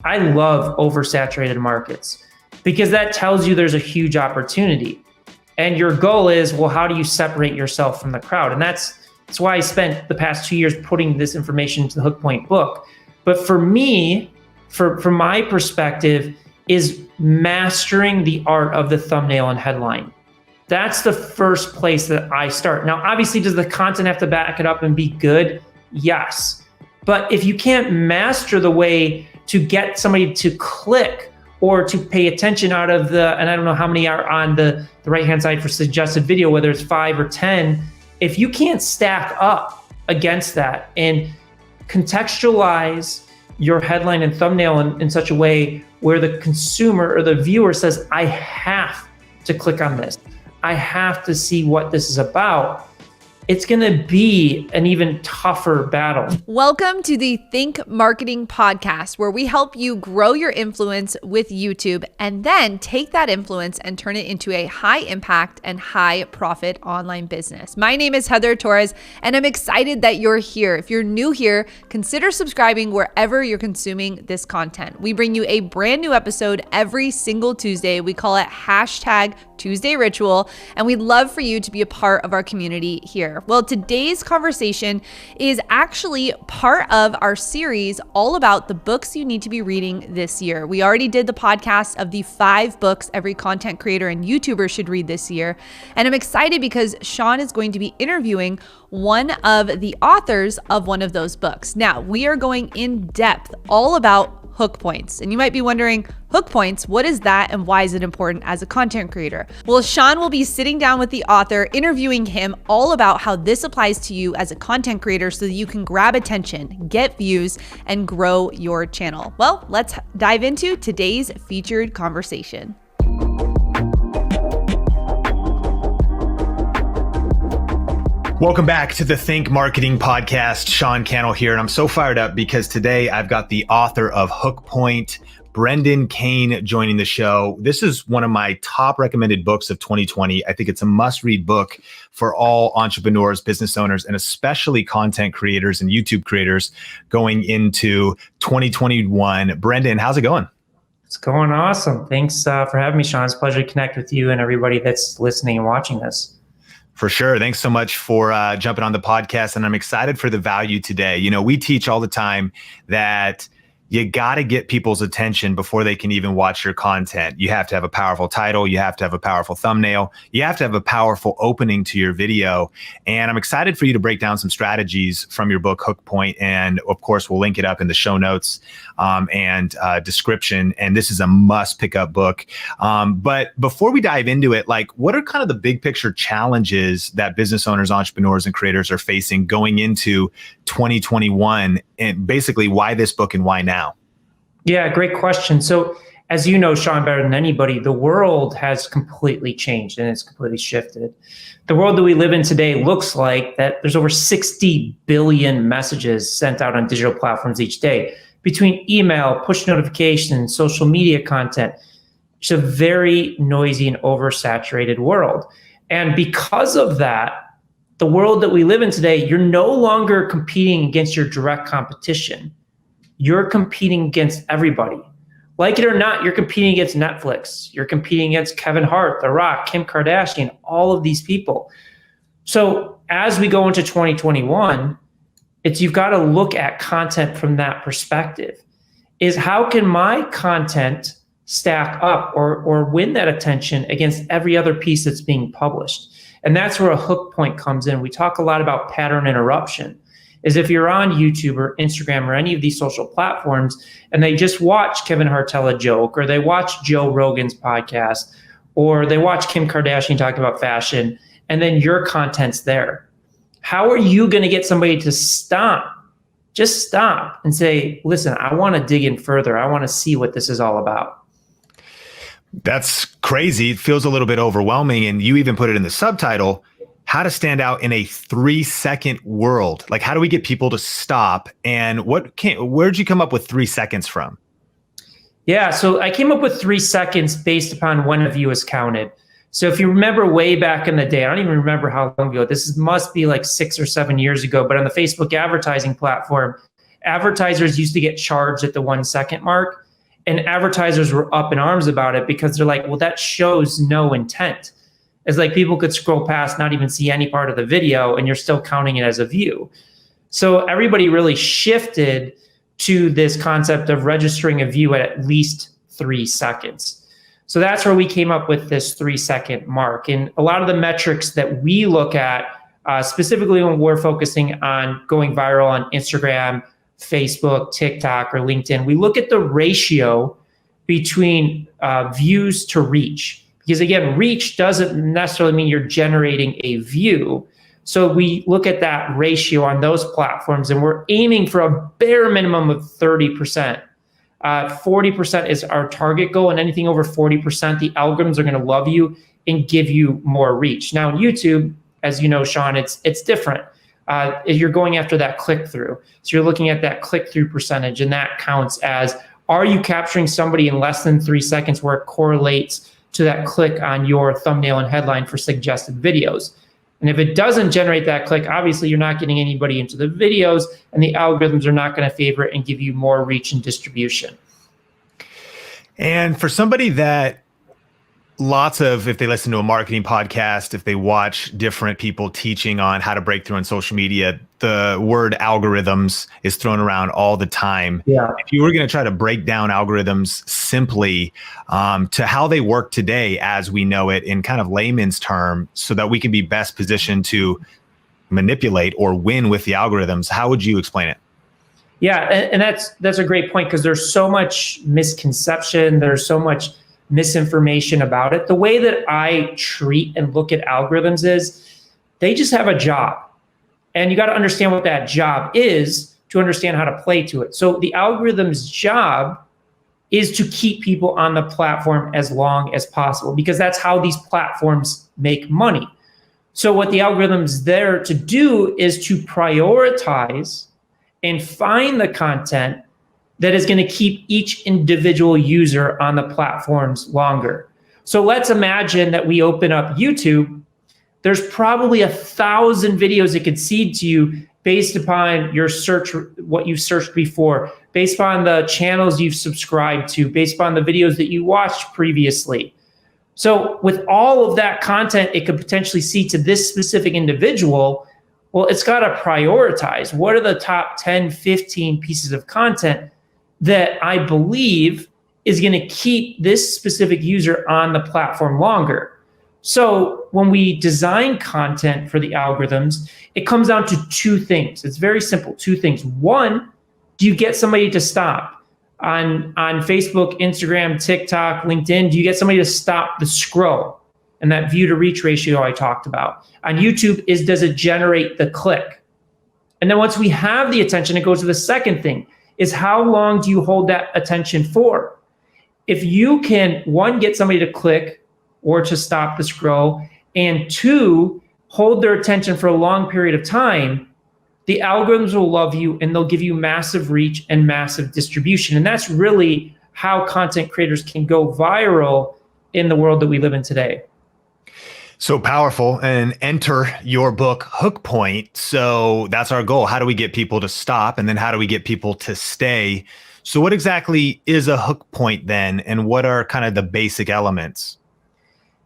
I love oversaturated markets because that tells you there's a huge opportunity. And your goal is, well, how do you separate yourself from the crowd? And that's why I spent the past 2 years putting this information into the Hook Point book. But for me, from my perspective, is mastering the art of the thumbnail and headline. That's the first place that I start. Now, obviously, does the content have to back it up and be good? Yes. But if you can't master the way to get somebody to click or to pay attention out of and I don't know how many are on the right-hand side for suggested video, whether it's 5 or 10, if you can't stack up against that and contextualize your headline and thumbnail in such a way where the consumer or the viewer says, I have to click on this, I have to see what this is about, it's going to be an even tougher battle. Welcome to the Think Marketing Podcast, where we help you grow your influence with YouTube and then take that influence and turn it into a high impact and high profit online business. My name is Heather Torres, and I'm excited that you're here. If you're new here, consider subscribing wherever you're consuming this content. We bring you a brand new episode every single Tuesday. We call it #Tuesday Ritual, and we'd love for you to be a part of our community here. Well, today's conversation is actually part of our series all about the books you need to be reading this year. We already did the podcast of the 5 books every content creator and YouTuber should read this year. And I'm excited because Sean is going to be interviewing one of the authors of one of those books. Now, we are going in depth all about hook points. And you might be wondering, hook points, what is that and why is it important as a content creator? Well, Sean will be sitting down with the author, interviewing him all about how this applies to you as a content creator so that you can grab attention, get views, and grow your channel. Well, let's dive into today's featured conversation. Welcome back to the Think Marketing Podcast. Sean Cannell here, and I'm so fired up because today I've got the author of Hook Point, Brendan Kane, joining the show. This is one of my top recommended books of 2020. I think it's a must-read book for all entrepreneurs, business owners, and especially content creators and YouTube creators going into 2021. Brendan, how's it going? It's going awesome. Thanks for having me, Sean. It's a pleasure to connect with you and everybody that's listening and watching this. For sure. Thanks so much for jumping on the podcast. And I'm excited for the value today. You know, we teach all the time that you got to get people's attention before they can even watch your content. You have to have a powerful title. You have to have a powerful thumbnail. You have to have a powerful opening to your video. And I'm excited for you to break down some strategies from your book, Hook Point. And of course, we'll link it up in the show notes and description. And this is a must pick up book. But before we dive into it, like, what are kind of the big picture challenges that business owners, entrepreneurs, and creators are facing going into 2021? And basically, why this book and why now? Yeah, great question. So as you know, Sean, better than anybody, the world has completely changed and it's completely shifted. The world that we live in today looks like that there's over 60 billion messages sent out on digital platforms each day between email, push notifications, social media content. It's a very noisy and oversaturated world. And because of that, the world that we live in today, you're no longer competing against your direct competition. You're competing against everybody. Like it or not, you're competing against Netflix. You're competing against Kevin Hart, The Rock, Kim Kardashian, all of these people. So as we go into 2021, you've got to look at content from that perspective. Is how can my content stack up or win that attention against every other piece that's being published? And that's where a hook point comes in. We talk a lot about pattern interruption. Is if you're on YouTube or Instagram or any of these social platforms and they just watch Kevin Hart tell a joke, or they watch Joe Rogan's podcast, or they watch Kim Kardashian talk about fashion, and then your content's there. How are you going to get somebody to stop? Just stop and say, listen, I want to dig in further. I want to see what this is all about. That's crazy. It feels a little bit overwhelming. And you even put it in the subtitle, how to stand out in a 3-second world. Like, how do we get people to stop? And where'd you come up with 3 seconds from? Yeah, so I came up with 3 seconds based upon when a view is counted. So if you remember way back in the day, I don't even remember how long ago, must be like 6 or 7 years ago, but on the Facebook advertising platform, advertisers used to get charged at the 1 second mark. And advertisers were up in arms about it because they're like, well, that shows no intent. It's like people could scroll past, not even see any part of the video, and you're still counting it as a view. So everybody really shifted to this concept of registering a view at least 3 seconds. So that's where we came up with this 3-second mark. And a lot of the metrics that we look at, specifically when we're focusing on going viral on Instagram, Facebook, TikTok, or LinkedIn, we look at the ratio between views to reach. Because again, reach doesn't necessarily mean you're generating a view. So we look at that ratio on those platforms, and we're aiming for a bare minimum of 30%. 40% is our target goal, and anything over 40%, the algorithms are going to love you and give you more reach. Now, in YouTube, as you know, Sean, it's different. You're going after that click-through. So you're looking at that click-through percentage, and that counts as, are you capturing somebody in less than 3 seconds where it correlates to that click on your thumbnail and headline for suggested videos? And if it doesn't generate that click, obviously you're not getting anybody into the videos, and the algorithms are not going to favor it and give you more reach and distribution. And for somebody that if they listen to a marketing podcast, if they watch different people teaching on how to break through on social media, the word algorithms is thrown around all the time. Yeah. If you were going to try to break down algorithms simply to how they work today as we know it in kind of layman's term, so that we can be best positioned to manipulate or win with the algorithms, how would you explain it? Yeah, and that's a great point, because there's so much misconception. There's so much misinformation about it. The way that I treat and look at algorithms is they just have a job. And you got to understand what that job is to understand how to play to it. So the algorithm's job is to keep people on the platform as long as possible, because that's how these platforms make money. So what the algorithm's there to do is to prioritize and find the content that is going to keep each individual user on the platforms longer. So let's imagine that we open up YouTube. There's probably 1,000 videos it could seed to you based upon your search, what you've searched before, based upon the channels you've subscribed to, based upon the videos that you watched previously. So with all of that content, it could potentially seed to this specific individual. Well, it's got to prioritize. What are the top 10, 15 pieces of content that I believe is going to keep this specific user on the platform longer? So when we design content for the algorithms, it comes down to 2 things. It's very simple, 2 things. One, do you get somebody to stop? On Facebook, Instagram, TikTok, LinkedIn, do you get somebody to stop the scroll and that view to reach ratio I talked about? On YouTube, does it generate the click? And then once we have the attention, it goes to the second thing, is how long do you hold that attention for? If you can, 1, get somebody to click or to stop the scroll, and 2, hold their attention for a long period of time, the algorithms will love you and they'll give you massive reach and massive distribution. And that's really how content creators can go viral in the world that we live in today. So powerful. And enter your book, Hook Point. So that's our goal. How do we get people to stop? And then how do we get people to stay? So what exactly is a hook point then? And what are kind of the basic elements?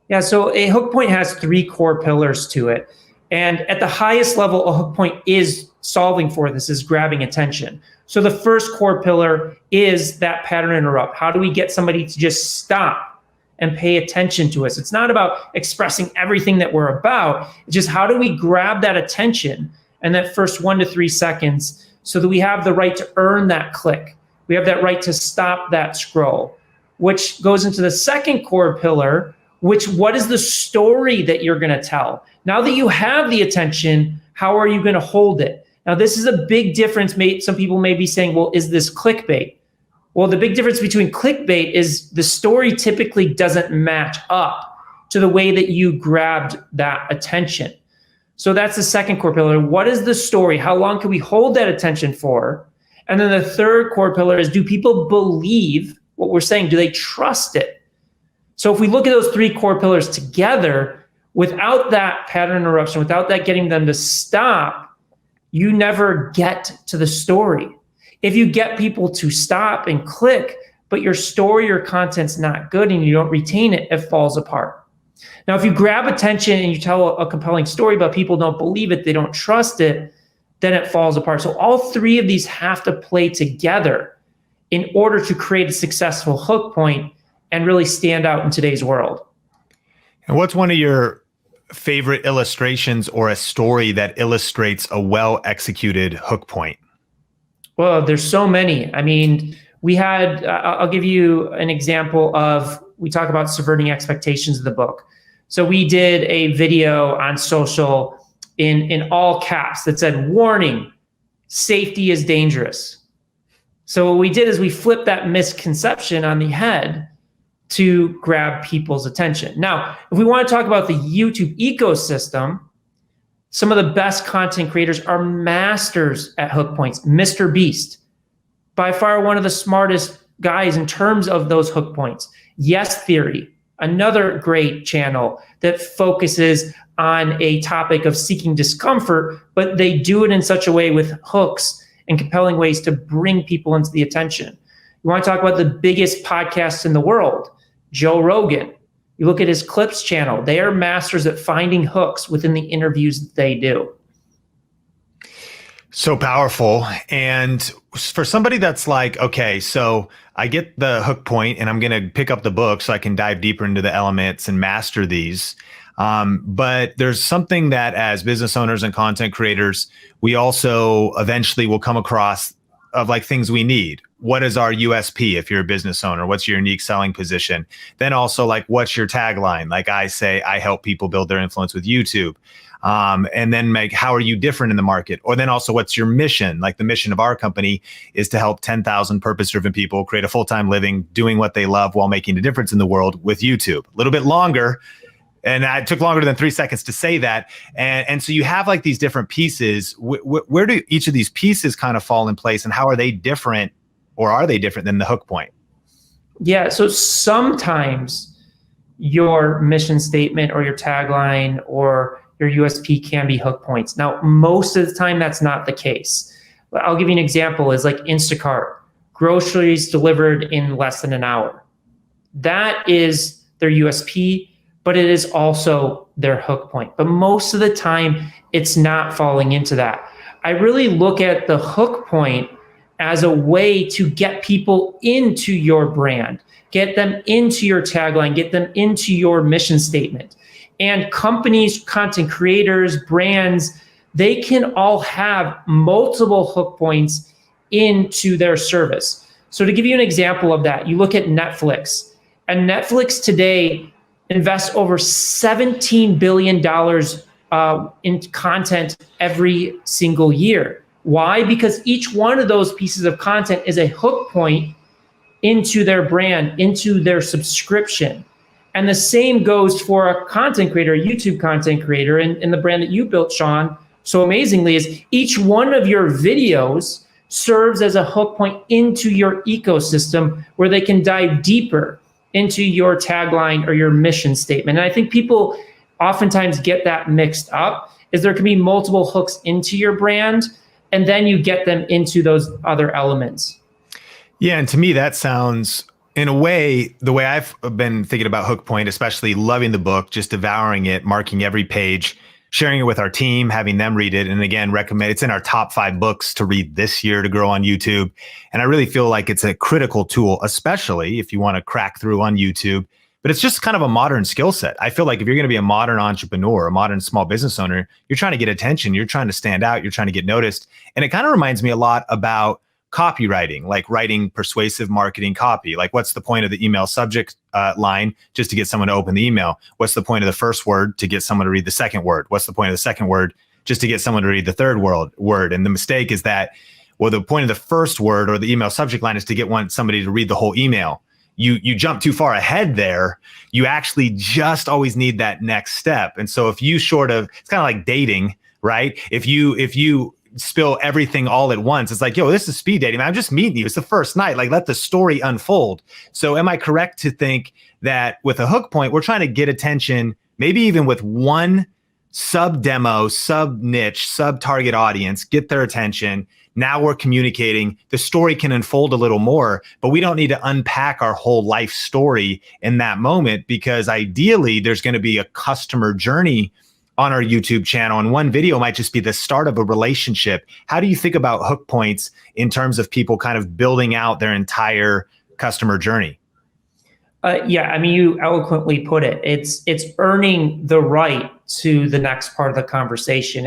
Yeah, so a hook point has 3 core pillars to it. And at the highest level, a hook point is solving for this, is grabbing attention. So the first core pillar is that pattern interrupt. How do we get somebody to just stop and pay attention to us? It's not about expressing everything that we're about. It's just how do we grab that attention in that first 1 to 3 seconds so that we have the right to earn that click. We have that right to stop that scroll, which goes into the second core pillar, what is the story that you're going to tell? Now that you have the attention, how are you going to hold it? Now, this is a big difference. Some people may be saying, well, is this clickbait? Well, the big difference between clickbait is the story typically doesn't match up to the way that you grabbed that attention. So that's the second core pillar. What is the story? How long can we hold that attention for? And then the third core pillar is, do people believe what we're saying? Do they trust it? So if we look at those 3 core pillars together, without that pattern interruption, without that getting them to stop, you never get to the story. If you get people to stop and click, but your story or content's not good and you don't retain it, it falls apart. Now, if you grab attention and you tell a compelling story, but people don't believe it, they don't trust it, then it falls apart. So all three of these have to play together in order to create a successful hook point and really stand out in today's world. And what's one of your favorite illustrations or a story that illustrates a well-executed hook point? Well, there's so many. I mean, I'll give you an example of, we talk about subverting expectations in the book. So we did a video on social in all caps that said, warning, safety is dangerous. So what we did is we flipped that misconception on the head to grab people's attention. Now, if we want to talk about the YouTube ecosystem, some of the best content creators are masters at hook points. Mr. Beast, by far one of the smartest guys in terms of those hook points. Yes Theory, another great channel that focuses on a topic of seeking discomfort, but they do it in such a way with hooks and compelling ways to bring people into the attention. You want to talk about the biggest podcasts in the world, Joe Rogan. You look at his Clips channel. They are masters at finding hooks within the interviews that they do. So powerful. And for somebody that's like, okay, so I get the hook point and I'm going to pick up the book so I can dive deeper into the elements and master these. But there's something that as business owners and content creators, we also eventually will come across of like things we need. What is our USP if you're a business owner? What's your unique selling position? Then also like, what's your tagline? Like I say, I help people build their influence with YouTube. And then how are you different in the market? Or then also what's your mission? Like the mission of our company is to help 10,000 purpose-driven people create a full-time living doing what they love while making a difference in the world with YouTube. A little bit longer. And it took longer than 3 seconds to say that. And so you have like these different pieces. Where do each of these pieces kind of fall in place and how are they different, or are they different than the hook point? Yeah, so sometimes your mission statement or your tagline or your USP can be hook points. Now, most of the time that's not the case. I'll give you an example is like Instacart, groceries delivered in less than an hour. That is their USP, but it is also their hook point. But most of the time, it's not falling into that. I really look at the hook point as a way to get people into your brand, get them into your tagline, get them into your mission statement. And companies, content creators, brands, they can all have multiple hook points into their service. So to give you an example of that, you look at Netflix, and Netflix today invests over $17 billion in content every single year. Why? Because each one of those pieces of content is a hook point into their brand, into their subscription. And the same goes for a content creator, a YouTube content creator, and the brand that you built, Sean, so amazingly, is each one of your videos serves as a hook point into your ecosystem where they can dive deeper into your tagline or your mission statement. And I think people oftentimes get that mixed up, is there can be multiple hooks into your brand, and then you get them into those other elements. Yeah, and to me, that sounds, in a way, the way I've been thinking about hook point, especially loving the book, just devouring it, marking every page, sharing it with our team, having them read it. And again, recommend, it's in our top 5 books to read this year to grow on YouTube. And I really feel like it's a critical tool, especially if you want to crack through on YouTube. But it's just kind of a modern skill set. I feel like if you're going to be a modern entrepreneur, a modern small business owner, you're trying to get attention, you're trying to stand out, you're trying to get noticed. And it kind of reminds me a lot about copywriting, like writing persuasive marketing copy. Like, what's the point of the email subject line? Just to get someone to open the email. What's the point of the first word? To get someone to read the second word. What's the point of the second word? Just to get someone to read the third word. And the mistake is that, well, the point of the first word or the email subject line is to get somebody to read the whole email. You jump too far ahead there. You actually just always need that next step. And so if you it's kind of like dating, right? If you spill everything all at once, it's like, yo, this is speed dating. I'm just meeting you. It's the first night. Like, let the story unfold. So am I correct to think that with a hook point, we're trying to get attention, maybe even with one sub demo, sub niche, sub target audience, get their attention. Now we're communicating. The story can unfold a little more, but we don't need to unpack our whole life story in that moment, because ideally there's going to be a customer journey on our YouTube channel, and one video might just be the start of a relationship. How do you think about hook points in terms of people kind of building out their entire customer journey? Yeah, I mean, you eloquently put it. It's earning the right to the next part of the conversation,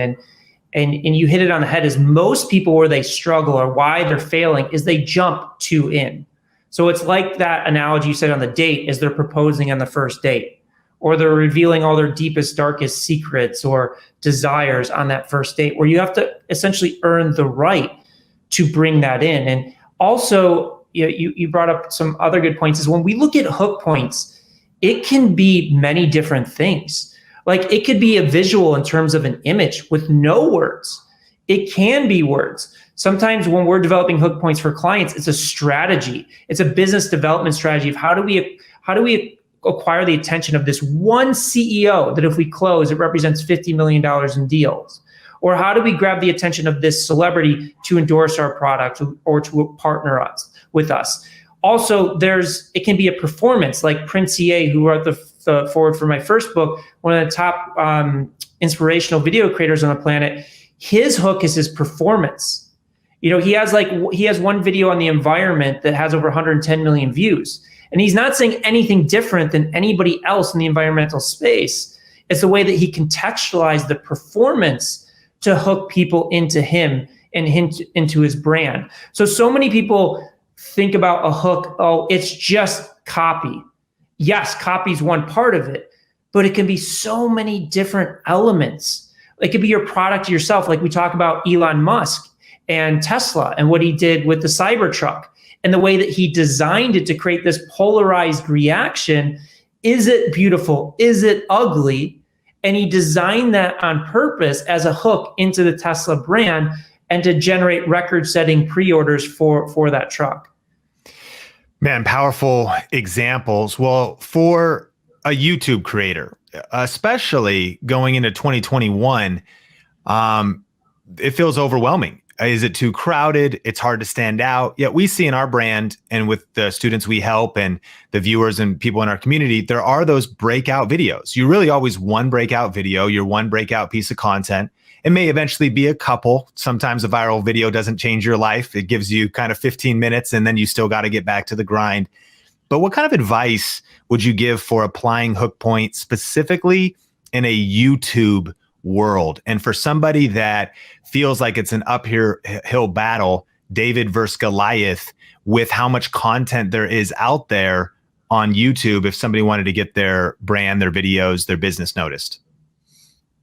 and you hit it on the head. Is most people where they struggle or why they're failing is they jump too in. So it's like that analogy you said on the date, is they're proposing on the first date, or they're revealing all their deepest, darkest secrets or desires on that first date, where you have to essentially earn the right to bring that in. And also, you brought up some other good points, is when we look at hook points, it can be many different things. Like it could be a visual in terms of an image with no words. It can be words. Sometimes when we're developing hook points for clients, it's a strategy. It's a business development strategy of how do we acquire the attention of this one CEO that if we close, it represents $50 million in deals? Or how do we grab the attention of this celebrity to endorse our product or to partner with us? Also, it can be a performance, like Prince EA, who wrote the forward for my first book, one of the top inspirational video creators on the planet. His hook is his performance. He has one video on the environment that has over 110 million views. And he's not saying anything different than anybody else in the environmental space. It's the way that he contextualized the performance to hook people into him and into his brand. So many people think about a hook, oh, it's just copy. Yes, copy is one part of it, but it can be so many different elements. It could be your product yourself, like we talk about Elon Musk and Tesla and what he did with the Cybertruck and the way that he designed it to create this polarized reaction. Is it beautiful? Is it ugly? And he designed that on purpose as a hook into the Tesla brand and to generate record-setting pre-orders for that truck. Man, powerful examples. Well, for a YouTube creator, especially going into 2021, it feels overwhelming. Is it too crowded? It's hard to stand out. Yet we see in our brand and with the students we help and the viewers and people in our community, there are those breakout videos. You're really always one breakout video, you're one breakout piece of content. It may eventually be a couple. Sometimes a viral video doesn't change your life. It gives you kind of 15 minutes and then you still got to get back to the grind. But what kind of advice would you give for applying hook points specifically in a YouTube world? And for somebody that feels like it's an uphill battle, David versus Goliath, with how much content there is out there on YouTube, if somebody wanted to get their brand, their videos, their business noticed?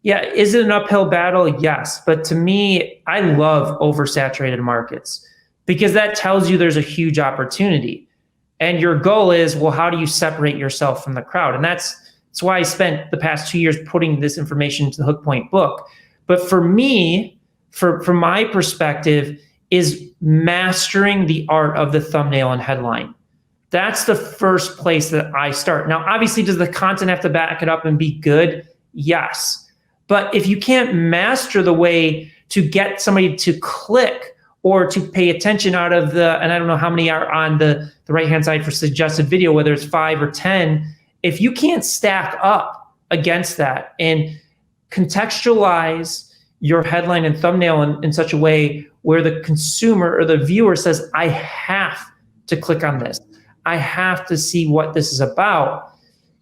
Yeah, is it an uphill battle? Yes. But to me, I love oversaturated markets because that tells you there's a huge opportunity. And your goal is, well, how do you separate yourself from the crowd? And that's why I spent the past 2 years putting this information into the Hook Point book. But for me, from my perspective, is mastering the art of the thumbnail and headline. That's the first place that I start. Now, obviously, does the content have to back it up and be good? Yes. But if you can't master the way to get somebody to click or to pay attention out of and I don't know how many are on the right-hand side for suggested video, whether it's 5 or 10, if you can't stack up against that and contextualize your headline and thumbnail in such a way where the consumer or the viewer says, I have to click on this, I have to see what this is about,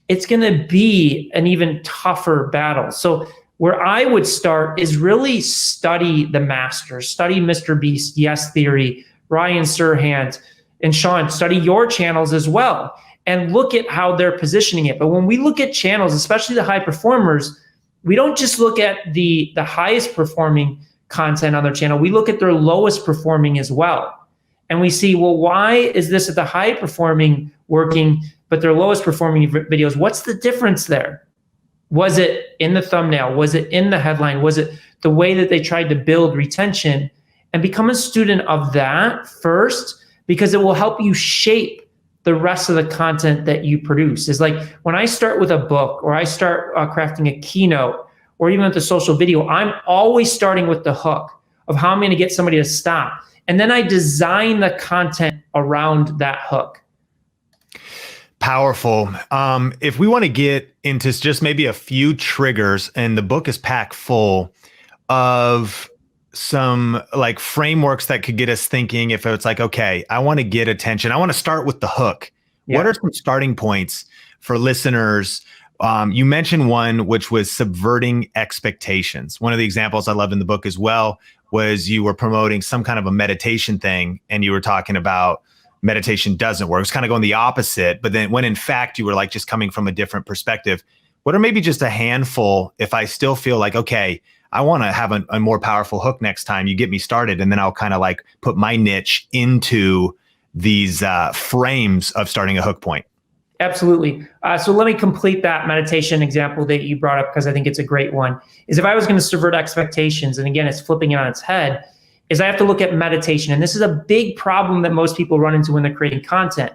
it's going to be an even tougher battle. So where I would start is really study the masters, study Mr. Beast, Yes Theory, Ryan Serhant, and Sean, study your channels as well and look at how they're positioning it. But when we look at channels, especially the high performers, we don't just look at the highest performing content on their channel. We look at their lowest performing as well. And we see, well, why is this at the high performing working, but their lowest performing videos? What's the difference there? Was it in the thumbnail? Was it in the headline? Was it the way that they tried to build retention? And become a student of that first, because it will help you shape the rest of the content that you produce. Is like when I start with a book or I start crafting a keynote or even with the social video, I'm always starting with the hook of how I'm going to get somebody to stop. And then I design the content around that hook. Powerful. If we want to get into just maybe a few triggers, and the book is packed full of some like frameworks that could get us thinking, if it's like, okay, I want to get attention. I want to start with the hook. Yeah. What are some starting points for listeners? You mentioned one, which was subverting expectations. One of the examples I love in the book as well was you were promoting some kind of a meditation thing, and you were talking about meditation doesn't work. It's kind of going the opposite, but then when in fact you were like just coming from a different perspective. What are maybe just a handful, if I still feel like, okay, I want to have a more powerful hook next time, you get me started, and then I'll kind of like put my niche into these frames of starting a hook point? Absolutely. So let me complete that meditation example that you brought up, because I think it's a great one. Is if I was going to subvert expectations, and again, it's flipping it on its head, is I have to look at meditation. And this is a big problem that most people run into when they're creating content,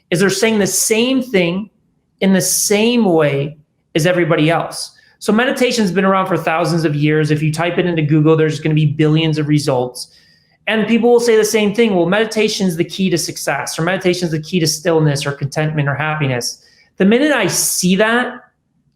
is they're saying the same thing in the same way as everybody else. So meditation's been around for thousands of years. If you type it into Google, there's going to be billions of results. And people will say the same thing. Well, meditation is the key to success, or meditation is the key to stillness or contentment or happiness. The minute I see that,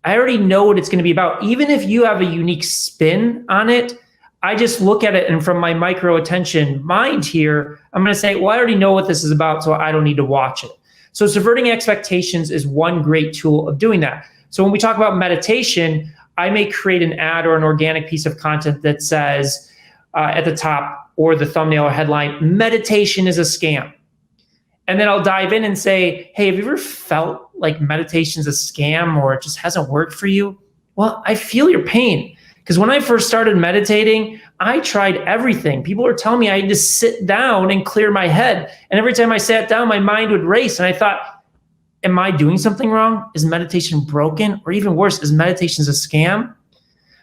I already know what it's going to be about. Even if you have a unique spin on it, I just look at it, and from my micro attention mind here, I'm going to say, well, I already know what this is about, so I don't need to watch it. So subverting expectations is one great tool of doing that. So when we talk about meditation, I may create an ad or an organic piece of content that says at the top or the thumbnail or headline, meditation is a scam. And then I'll dive in and say, hey, have you ever felt like meditation's a scam or it just hasn't worked for you? Well, I feel your pain. Because when I first started meditating, I tried everything. People were telling me I had to sit down and clear my head. And every time I sat down, my mind would race. And I thought, am I doing something wrong? Is meditation broken? Or even worse, is meditation a scam?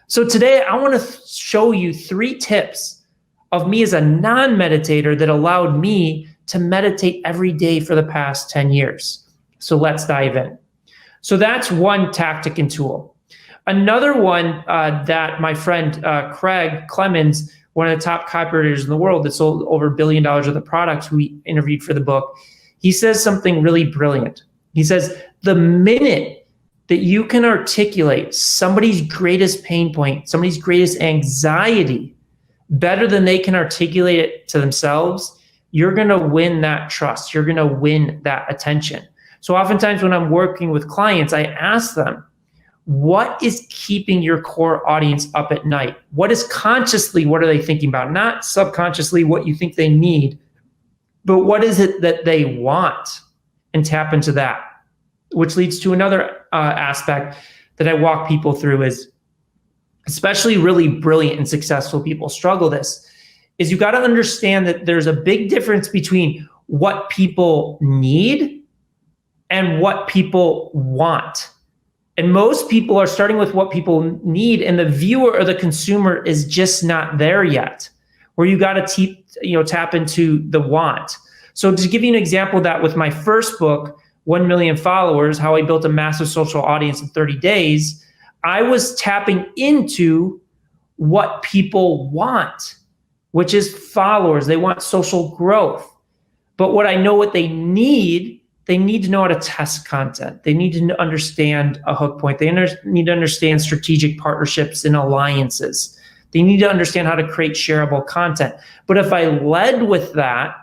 So today I want to show you 3 tips of me as a non-meditator that allowed me to meditate every day for the past 10 years. So let's dive in. So that's one tactic and tool. Another one that my friend Craig Clemens, one of the top copywriters in the world that sold over $1 billion of the products we interviewed for the book, he says something really brilliant. He says, the minute that you can articulate somebody's greatest pain point, somebody's greatest anxiety better than they can articulate it to themselves, you're going to win that trust. You're going to win that attention. So oftentimes when I'm working with clients, I ask them, what is keeping your core audience up at night? What is consciously, what are they thinking about? Not subconsciously what you think they need, but what is it that they want? And tap into that, which leads to another aspect that I walk people through is, especially really brilliant and successful people struggle this, is you got to understand that there's a big difference between what people need and what people want. And most people are starting with what people need, and the viewer or the consumer is just not there yet, where you got to tap into the want. So to give you an example of that, with my first book, 1 Million Followers, How I Built a Massive Social Audience in 30 Days, I was tapping into what people want, which is followers. They want social growth. But what I know what they need to know how to test content. They need to understand a hook point. They need to understand strategic partnerships and alliances. They need to understand how to create shareable content. But if I led with that,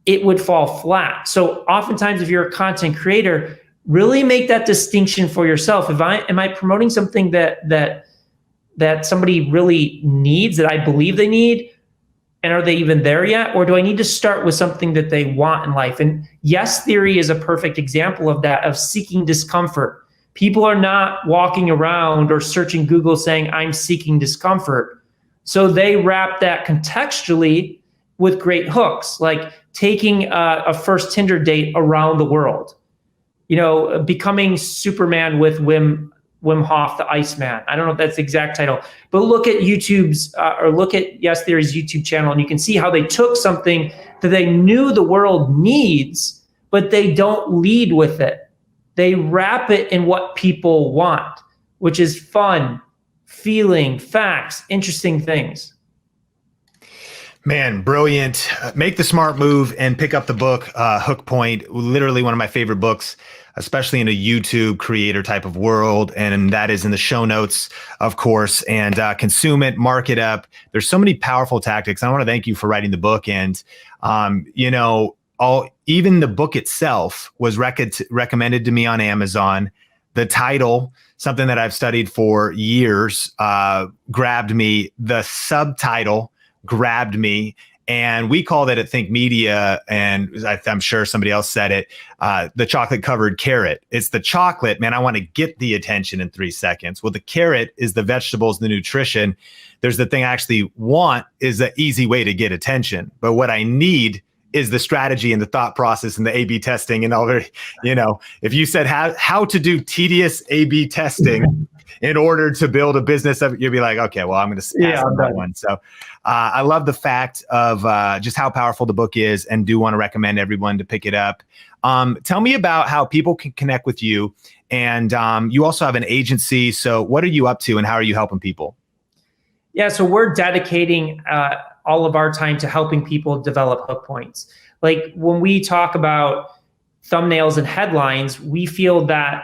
it would fall flat. So oftentimes, if you're a content creator, really make that distinction for yourself. Am I promoting something that somebody really needs, that I believe they need? And are they even there yet? Or do I need to start with something that they want in life? And yes theory is a perfect example of that, of seeking discomfort. People are not walking around or searching Google saying, I'm seeking discomfort. So they wrap that contextually with great hooks, like taking a first Tinder date around the world, becoming Superman with Wim Hof, the Iceman. I don't know if that's the exact title, but look at YouTube's or look at Yes Theory's YouTube channel, and you can see how they took something that they knew the world needs, but they don't lead with it. They wrap it in what people want, which is fun, feeling, facts, interesting things. Man, brilliant. Make the smart move and pick up the book, Hook Point, literally one of my favorite books, especially in a YouTube creator type of world. And that is in the show notes, of course, and consume it, mark it up. There's so many powerful tactics. I want to thank you for writing the book. And, even the book itself was recommended to me on Amazon. The title, something that I've studied for years, grabbed me. The subtitle grabbed me, and we called it at Think Media, and I'm sure somebody else said it, the chocolate covered carrot. It's the chocolate, man, I want to get the attention in 3 seconds. Well, the carrot is the vegetables, the nutrition. There's the thing I actually want is the easy way to get attention. But what I need is the strategy and the thought process and the A/B testing and all the, if you said how to do tedious A/B testing in order to build a business, you'd be like, okay, well, I'm going to pass on that one. So I love the fact of just how powerful the book is, and do want to recommend everyone to pick it up. Tell me about how people can connect with you. And you also have an agency. So what are you up to and how are you helping people? Yeah, so we're dedicating all of our time to helping people develop hook points. Like when we talk about thumbnails and headlines, we feel that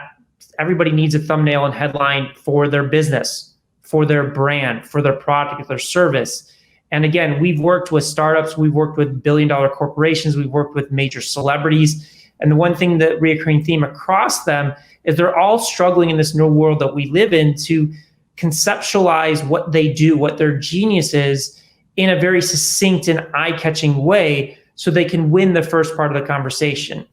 everybody needs a thumbnail and headline for their business, for their brand, for their product, or their service. And again, we've worked with startups, we've worked with billion-dollar corporations, we've worked with major celebrities. And the one thing, that reoccurring theme across them, is they're all struggling in this new world that we live in to conceptualize what they do, what their genius is, in a very succinct and eye-catching way so they can win the first part of the conversation.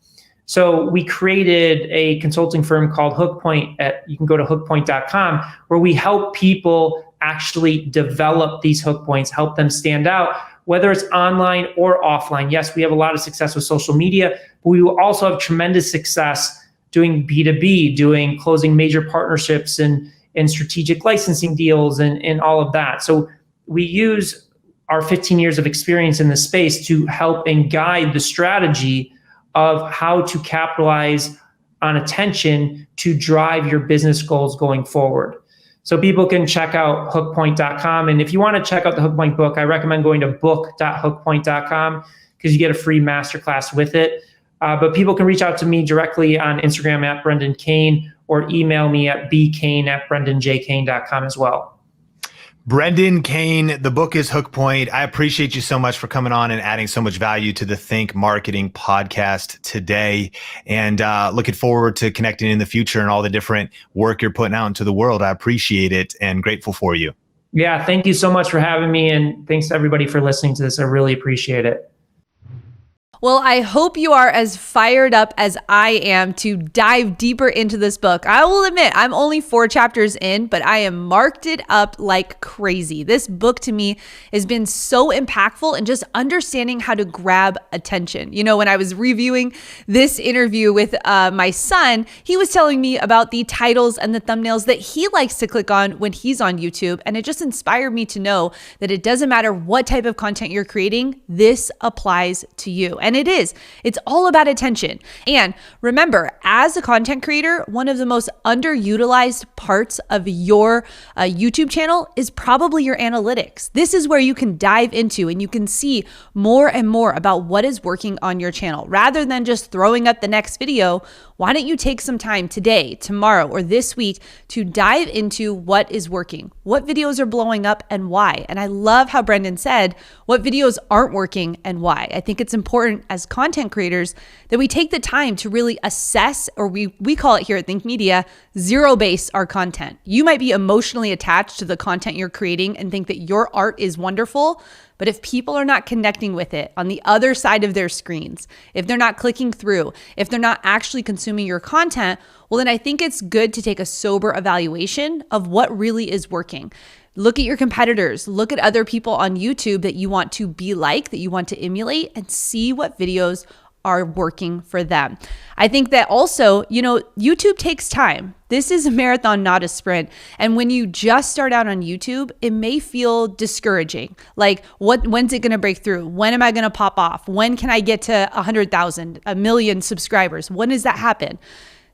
So we created a consulting firm called Hook Point. You can go to hookpoint.com, where we help people actually develop these hook points, help them stand out, whether it's online or offline. Yes, we have a lot of success with social media, but we will also have tremendous success doing B2B, doing closing major partnerships and strategic licensing deals and all of that. So we use our 15 years of experience in this space to help and guide the strategy of how to capitalize on attention to drive your business goals going forward. So people can check out hookpoint.com. And if you want to check out the Hook Point book, I recommend going to book.hookpoint.com, because you get a free masterclass with it. But people can reach out to me directly on Instagram at Brendan Kane, or email me at bkane@brendanjkane.com as well. Brendan Kane, the book is Hook Point. I appreciate you so much for coming on and adding so much value to the Think Marketing podcast today. And looking forward to connecting in the future and all the different work you're putting out into the world. I appreciate it and grateful for you. Yeah, thank you so much for having me. And thanks to everybody for listening to this. I really appreciate it. Well, I hope you are as fired up as I am to dive deeper into this book. I will admit, I'm only 4 chapters in, but I am marked it up like crazy. This book to me has been so impactful in just understanding how to grab attention. When I was reviewing this interview with my son, he was telling me about the titles and the thumbnails that he likes to click on when he's on YouTube. And it just inspired me to know that it doesn't matter what type of content you're creating, this applies to you. And it's all about attention. And remember, as a content creator, one of the most underutilized parts of your YouTube channel is probably your analytics. This is where you can dive into and you can see more and more about what is working on your channel. Rather than just throwing up the next video, why don't you take some time today, tomorrow, or this week to dive into what is working, what videos are blowing up and why. And I love how Brendan said what videos aren't working and why. I think it's important as content creators that we take the time to really assess, or we call it here at Think Media, zero base our content. You might be emotionally attached to the content you're creating and think that your art is wonderful, but if people are not connecting with it on the other side of their screens, if they're not clicking through, if they're not actually consuming your content, well, then I think it's good to take a sober evaluation of what really is working. Look at your competitors, look at other people on YouTube that you want to be like, that you want to emulate, and see what videos are working for them. I think that also, YouTube takes time. This is a marathon, not a sprint. And when you just start out on YouTube, it may feel discouraging. Like, when's it going to break through? When am I going to pop off? When can I get to 100,000, 1 million subscribers? When does that happen?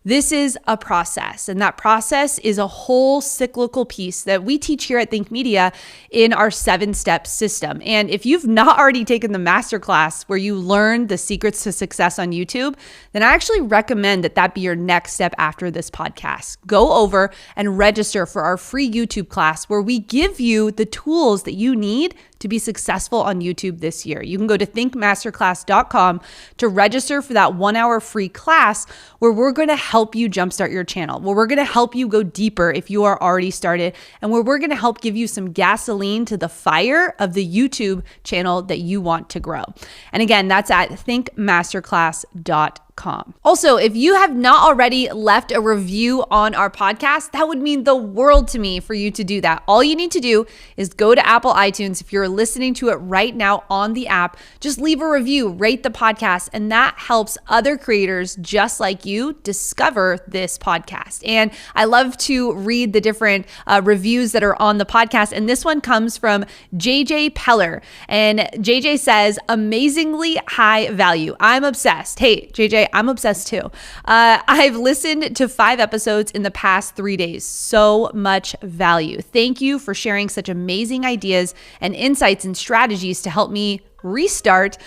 This is a process, and that process is a whole cyclical piece that we teach here at Think Media in our 7-step system. And if you've not already taken the masterclass where you learn the secrets to success on YouTube, then I actually recommend that be your next step after this podcast. Go over and register for our free YouTube class where we give you the tools that you need to be successful on YouTube this year. You can go to thinkmasterclass.com to register for that 1-hour free class where we're going to help you jumpstart your channel, where we're going to help you go deeper if you are already started, and where we're going to help give you some gasoline to the fire of the YouTube channel that you want to grow. And again, that's at thinkmasterclass.com. Also, if you have not already left a review on our podcast, that would mean the world to me for you to do that. All you need to do is go to Apple iTunes. If you're listening to it right now on the app, just leave a review, rate the podcast, and that helps other creators just like you discover this podcast. And I love to read the different reviews that are on the podcast. And this one comes from JJ Peller. And JJ says, amazingly high value. I'm obsessed. Hey, JJ, I'm obsessed too. I've listened to 5 episodes in the past 3 days. So much value. Thank you for sharing such amazing ideas and insights and strategies to help me restart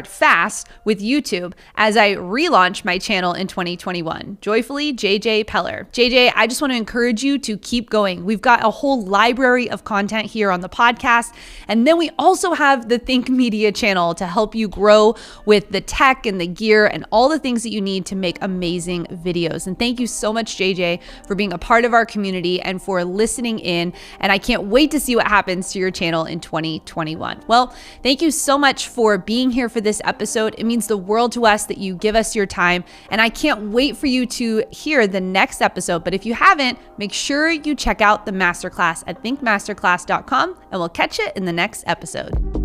fast with YouTube as I relaunch my channel in 2021. Joyfully, JJ Peller. JJ, I just want to encourage you to keep going. We've got a whole library of content here on the podcast. And then we also have the Think Media channel to help you grow with the tech and the gear and all the things that you need to make amazing videos. And thank you so much, JJ, for being a part of our community and for listening in. And I can't wait to see what happens to your channel in 2021. Well, thank you so much for being here for this episode. It means the world to us that you give us your time, and I can't wait for you to hear the next episode. But if you haven't, make sure you check out the masterclass at thinkmasterclass.com, and we'll catch you in the next episode.